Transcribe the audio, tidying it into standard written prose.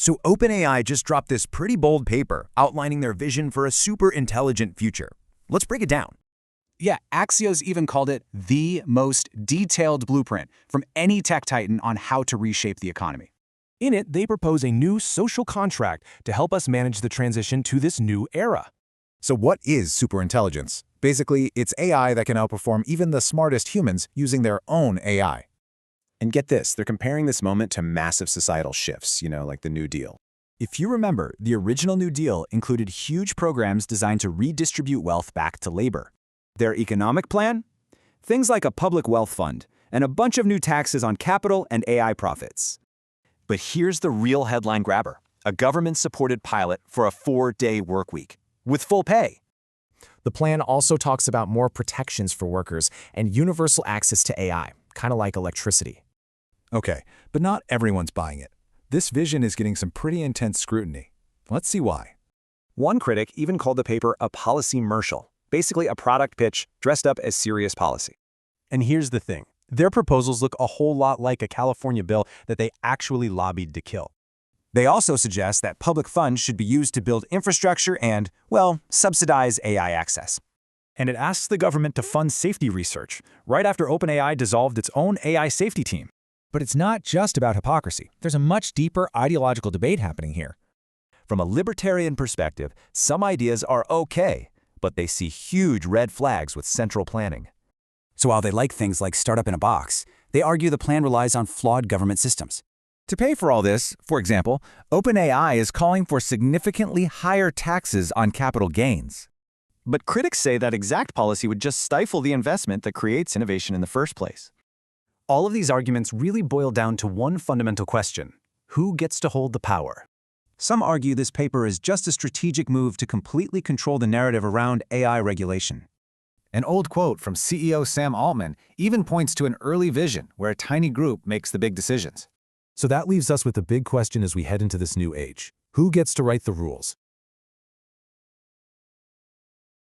So OpenAI just dropped this pretty bold paper outlining their vision for a super intelligent future. Let's break it down. Yeah, Axios even called it the most detailed blueprint from any tech titan on how to reshape the economy. In it, they propose a new social contract to help us manage the transition to this new era. So what is superintelligence? Basically, it's AI that can outperform even the smartest humans using their own AI. And get this, they're comparing this moment to massive societal shifts, like the New Deal. If you remember, the original New Deal included huge programs designed to redistribute wealth back to labor. Their economic plan? Things like a public wealth fund and a bunch of new taxes on capital and AI profits. But here's the real headline grabber, a government-supported pilot for a 4-day work week with full pay. The plan also talks about more protections for workers and universal access to AI, kind of like electricity. Okay, but not everyone's buying it. This vision is getting some pretty intense scrutiny. Let's see why. One critic even called the paper a policy-mercial, basically a product pitch dressed up as serious policy. And here's the thing. Their proposals look a whole lot like a California bill that they actually lobbied to kill. They also suggest that public funds should be used to build infrastructure and, well, subsidize AI access. And it asks the government to fund safety research, right after OpenAI dissolved its own AI safety team. But it's not just about hypocrisy. There's a much deeper ideological debate happening here. From a libertarian perspective, some ideas are okay, but they see huge red flags with central planning. So while they like things like startup in a box, they argue the plan relies on flawed government systems. To pay for all this, for example, OpenAI is calling for significantly higher taxes on capital gains. But critics say that exact policy would just stifle the investment that creates innovation in the first place. All of these arguments really boil down to one fundamental question: who gets to hold the power? Some argue this paper is just a strategic move to completely control the narrative around AI regulation. An old quote from CEO Sam Altman even points to an early vision where a tiny group makes the big decisions. So that leaves us with the big question as we head into this new age. Who gets to write the rules?